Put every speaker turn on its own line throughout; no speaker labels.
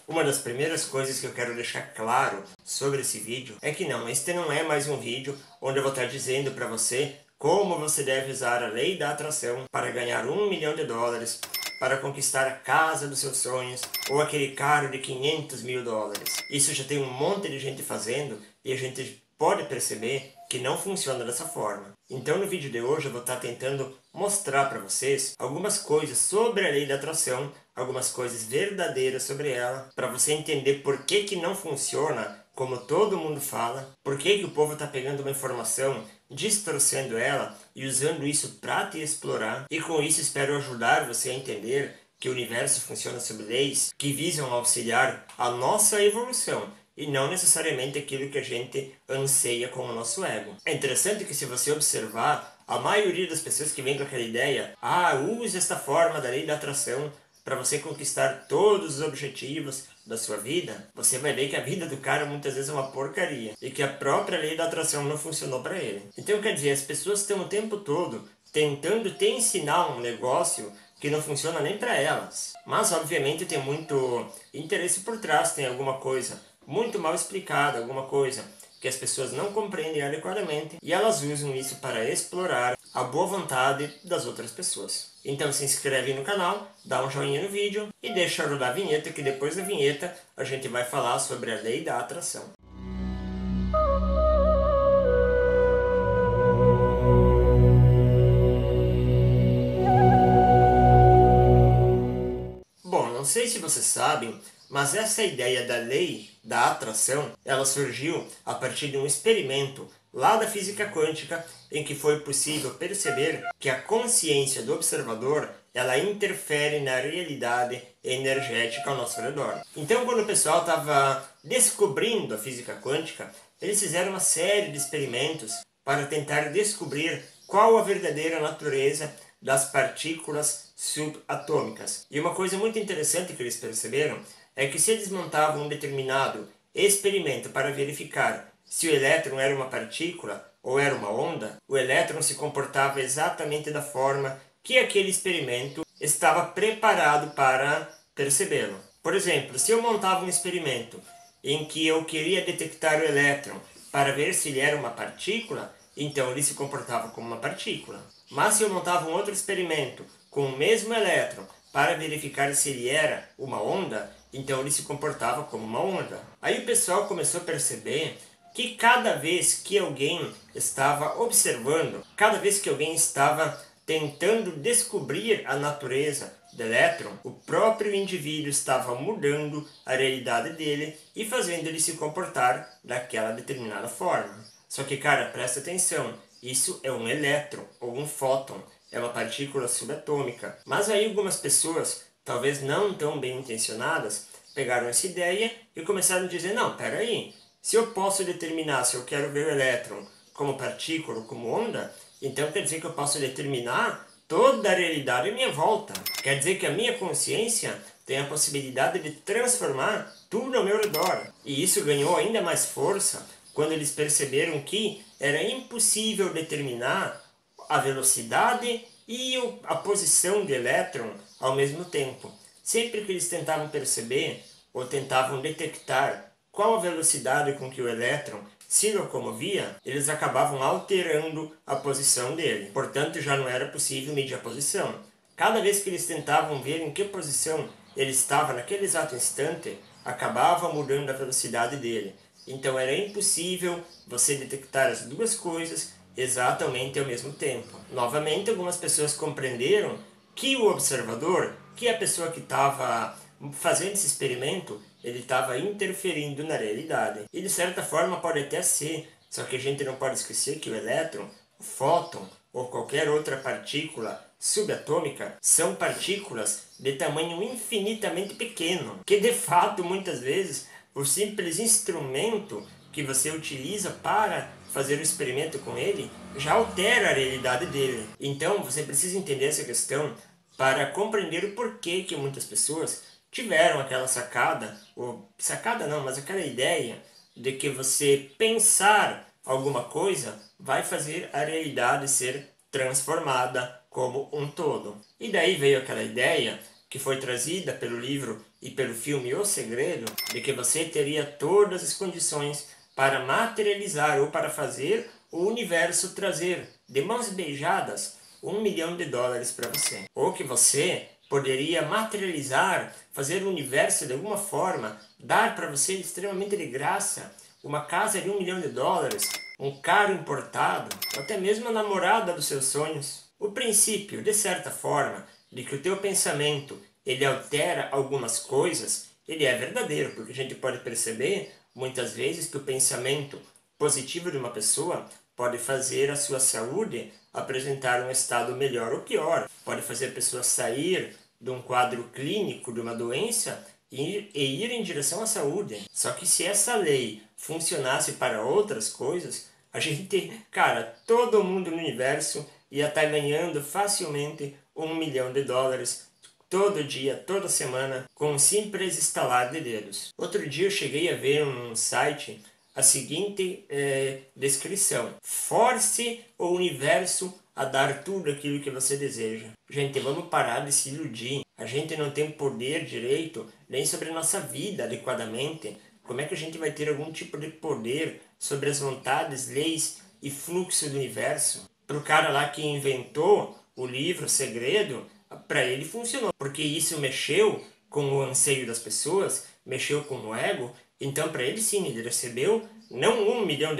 Uma das primeiras coisas que eu quero deixar claro sobre esse vídeo é que este não é mais um vídeo onde eu vou estar dizendo para você como você deve usar a lei da atração para ganhar $1 milhão, para conquistar a casa dos seus sonhos ou aquele carro de $500 mil. Isso já tem um monte de gente fazendo e a gente pode perceber que não funciona dessa forma. Então no vídeo de hoje eu vou estar tentando mostrar para vocês algumas coisas sobre a lei da atração, algumas coisas verdadeiras sobre ela, para você entender por que não funciona como todo mundo fala, por que o povo está pegando uma informação, distorcendo ela e usando isso para te explorar. E com isso espero ajudar você a entender que o universo funciona sob leis que visam auxiliar a nossa evolução e não necessariamente aquilo que a gente anseia com o nosso ego. É interessante que se você observar, a maioria das pessoas que vem com aquela ideia, use esta forma da lei da atração para você conquistar todos os objetivos da sua vida, você vai ver que a vida do cara muitas vezes é uma porcaria e que a própria lei da atração não funcionou para ele. Então quer dizer, as pessoas estão o tempo todo tentando te ensinar um negócio que não funciona nem para elas. Mas obviamente tem muito interesse por trás, tem alguma coisa muito mal explicada, alguma coisa que as pessoas não compreendem adequadamente e elas usam isso para explorar a boa vontade das outras pessoas. Então se inscreve no canal, dá um joinha no vídeo e deixa rodar a vinheta, que depois da vinheta a gente vai falar sobre a lei da atração. Bom, não sei se vocês sabem, mas essa ideia da lei da atração, ela surgiu a partir de um experimento lá da física quântica, em que foi possível perceber que a consciência do observador, ela interfere na realidade energética ao nosso redor. Então, quando o pessoal estava descobrindo a física quântica, eles fizeram uma série de experimentos para tentar descobrir qual a verdadeira natureza das partículas subatômicas. E uma coisa muito interessante que eles perceberam é que se eles montavam um determinado experimento para verificar se o elétron era uma partícula ou era uma onda, o elétron se comportava exatamente da forma que aquele experimento estava preparado para percebê-lo. Por exemplo, se eu montava um experimento em que eu queria detectar o elétron para ver se ele era uma partícula, então ele se comportava como uma partícula. Mas se eu montava um outro experimento com o mesmo elétron para verificar se ele era uma onda, então ele se comportava como uma onda. Aí o pessoal começou a perceber que cada vez que alguém estava observando, cada vez que alguém estava tentando descobrir a natureza do elétron, o próprio indivíduo estava mudando a realidade dele e fazendo ele se comportar daquela determinada forma. Só que, cara, presta atenção, isso é um elétron ou um fóton, é uma partícula subatômica. Mas aí algumas pessoas, talvez não tão bem intencionadas, pegaram essa ideia e começaram a dizer, não, peraí, se eu posso determinar se eu quero ver o elétron como partícula ou como onda, então quer dizer que eu posso determinar toda a realidade à minha volta. Quer dizer que a minha consciência tem a possibilidade de transformar tudo ao meu redor. E isso ganhou ainda mais força quando eles perceberam que era impossível determinar a velocidade e a posição do elétron ao mesmo tempo. Sempre que eles tentavam perceber ou tentavam detectar qual a velocidade com que o elétron se locomovia, eles acabavam alterando a posição dele. Portanto, já não era possível medir a posição. Cada vez que eles tentavam ver em que posição ele estava naquele exato instante, acabava mudando a velocidade dele. Então era impossível você detectar as duas coisas exatamente ao mesmo tempo. Novamente, algumas pessoas compreenderam que o observador, que a pessoa que estava fazendo esse experimento, ele estava interferindo na realidade. E de certa forma pode até ser, só que a gente não pode esquecer que o elétron, o fóton ou qualquer outra partícula subatômica são partículas de tamanho infinitamente pequeno, que de fato muitas vezes o simples instrumento que você utiliza para fazer o experimento com ele já altera a realidade dele. Então você precisa entender essa questão para compreender o porquê que muitas pessoas tiveram aquela sacada, ou sacada não, mas aquela ideia de que você pensar alguma coisa vai fazer a realidade ser transformada como um todo. E daí veio aquela ideia que foi trazida pelo livro e pelo filme O Segredo, de que você teria todas as condições para materializar ou para fazer o universo trazer de mãos beijadas $1 milhão para você. Ou que você poderia materializar, fazer o universo de alguma forma, dar para você extremamente de graça uma casa de $1 milhão, um carro importado, ou até mesmo a namorada dos seus sonhos. O princípio, de certa forma, de que o teu pensamento ele altera algumas coisas, ele é verdadeiro, porque a gente pode perceber muitas vezes que o pensamento positivo de uma pessoa pode fazer a sua saúde apresentar um estado melhor ou pior, pode fazer a pessoa sair de um quadro clínico de uma doença e ir em direção à saúde. Só que se essa lei funcionasse para outras coisas, a gente, cara, todo mundo no universo ia estar ganhando facilmente $1 milhão todo dia, toda semana, com um simples estalar de dedos. Outro dia eu cheguei a ver num site a seguinte descrição: force o universo a dar tudo aquilo que você deseja. Gente, vamos parar de se iludir. A gente não tem poder direito nem sobre a nossa vida adequadamente. Como é que a gente vai ter algum tipo de poder sobre as vontades, leis e fluxo do universo? Para o cara lá que inventou o livro Segredo, para ele funcionou, porque isso mexeu com o anseio das pessoas, mexeu com o ego. Então para ele sim, ele recebeu não $1 milhão,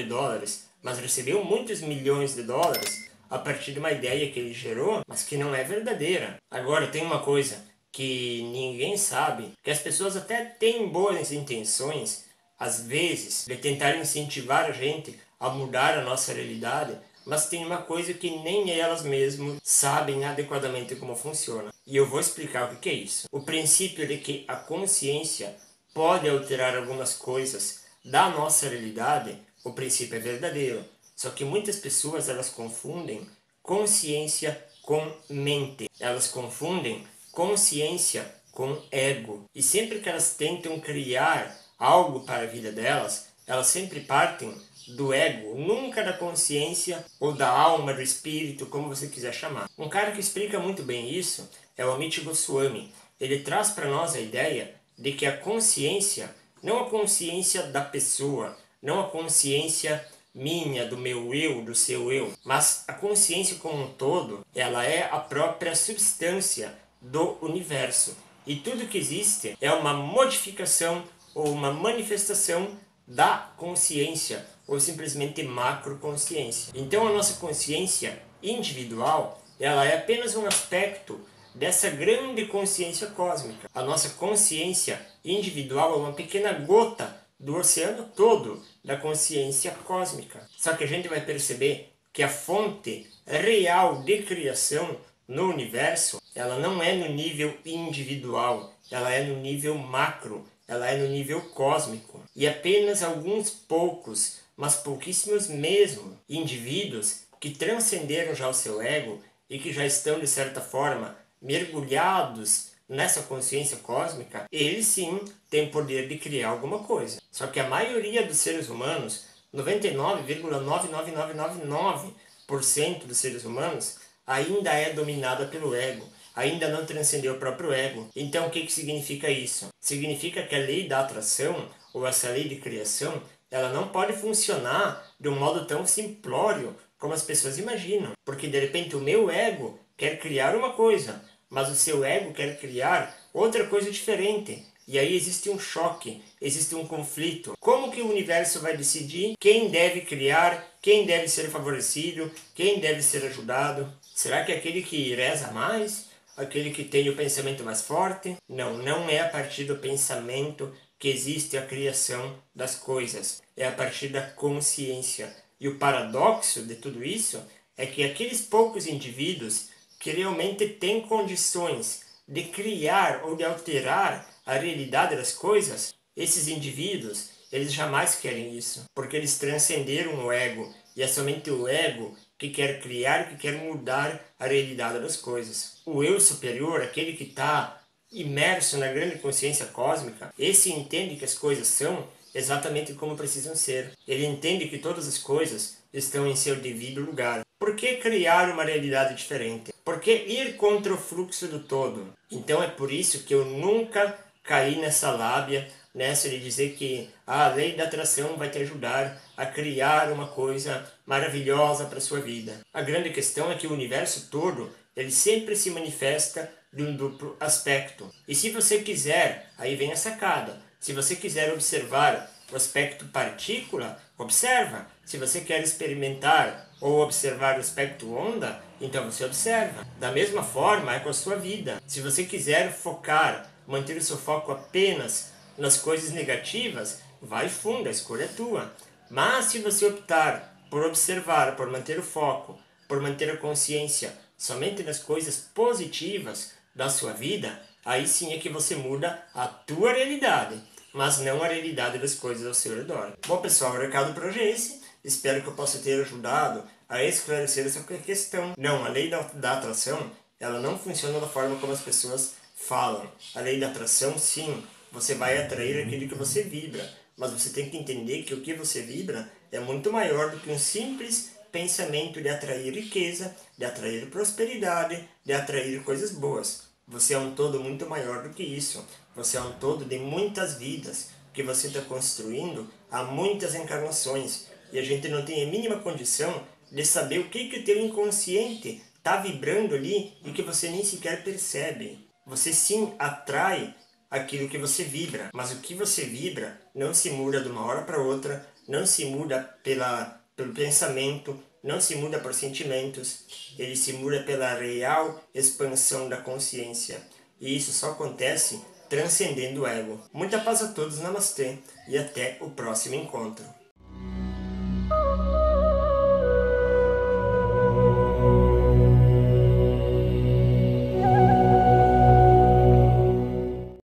mas recebeu muitos milhões de dólares a partir de uma ideia que ele gerou, mas que não é verdadeira. Agora tem uma coisa que ninguém sabe, que as pessoas até têm boas intenções, às vezes, de tentar incentivar a gente a mudar a nossa realidade, mas tem uma coisa que nem elas mesmas sabem adequadamente como funciona. E eu vou explicar o que é isso. O princípio de que a consciência pode alterar algumas coisas da nossa realidade, o princípio é verdadeiro. Só que muitas pessoas elas confundem consciência com mente. Elas confundem consciência com ego. E sempre que elas tentam criar algo para a vida delas, elas sempre partem do ego, nunca da consciência ou da alma, do espírito, como você quiser chamar. Um cara que explica muito bem isso é o Amit Goswami. Ele traz para nós a ideia de que a consciência, não a consciência da pessoa, não a consciência minha, do meu eu, do seu eu, mas a consciência como um todo, ela é a própria substância do universo. E tudo que existe é uma modificação ou uma manifestação da consciência, ou simplesmente macroconsciência. Então a nossa consciência individual, ela é apenas um aspecto dessa grande consciência cósmica. A nossa consciência individual é uma pequena gota do oceano todo da consciência cósmica. Só que a gente vai perceber que a fonte real de criação no universo, ela não é no nível individual, ela é no nível macro, ela é no nível cósmico. E apenas alguns poucos, mas pouquíssimos mesmo, indivíduos que transcenderam já o seu ego e que já estão, de certa forma, mergulhados nessa consciência cósmica, eles sim têm poder de criar alguma coisa. Só que a maioria dos seres humanos, 99,99999% dos seres humanos, ainda é dominada pelo ego, ainda não transcendeu o próprio ego. Então o que significa isso? Significa que a lei da atração, ou essa lei de criação, ela não pode funcionar de um modo tão simplório como as pessoas imaginam. Porque de repente o meu ego quer criar uma coisa, mas o seu ego quer criar outra coisa diferente. E aí existe um choque, existe um conflito. Como que o universo vai decidir quem deve criar, quem deve ser favorecido, quem deve ser ajudado? Será que é aquele que reza mais? Aquele que tem o pensamento mais forte? Não, não é a partir do pensamento que existe a criação das coisas. É a partir da consciência. E o paradoxo de tudo isso é que aqueles poucos indivíduos que realmente têm condições de criar ou de alterar a realidade das coisas, esses indivíduos, eles jamais querem isso, porque eles transcenderam o ego, e é somente o ego que quer criar, que quer mudar a realidade das coisas. O eu superior, aquele que está imerso na grande consciência cósmica, esse entende que as coisas são exatamente como precisam ser. Ele entende que todas as coisas estão em seu devido lugar. Por que criar uma realidade diferente? Por que ir contra o fluxo do todo? Então é por isso que eu nunca cair nessa lábia, nessa de dizer que a lei da atração vai te ajudar a criar uma coisa maravilhosa para sua vida. A grande questão é que o universo todo, ele sempre se manifesta de um duplo aspecto. E se você quiser, aí vem a sacada, se você quiser observar o aspecto partícula, observa. Se você quer experimentar ou observar o aspecto onda, então você observa. Da mesma forma é com a sua vida. Se você quiser focar, manter o seu foco apenas nas coisas negativas, vai fundo, a escolha é tua. Mas se você optar por observar, por manter o foco, por manter a consciência somente nas coisas positivas da sua vida, aí sim é que você muda a tua realidade, mas não a realidade das coisas ao seu redor. Bom pessoal, o recado por hoje é esse. Espero que eu possa ter ajudado a esclarecer essa questão. Não, a lei da atração, ela não funciona da forma como as pessoas falam. A lei da atração, sim, você vai atrair aquilo que você vibra, mas você tem que entender que o que você vibra é muito maior do que um simples pensamento de atrair riqueza, de atrair prosperidade, de atrair coisas boas. Você é um todo muito maior do que isso. Você é um todo de muitas vidas que você está construindo há muitas encarnações. E a gente não tem a mínima condição de saber o que o teu inconsciente está vibrando ali e que você nem sequer percebe. Você sim atrai aquilo que você vibra, mas o que você vibra não se muda de uma hora para outra, não se muda pelo pensamento, não se muda por sentimentos, ele se muda pela real expansão da consciência. E isso só acontece transcendendo o ego. Muita paz a todos, namastê, e até o próximo encontro.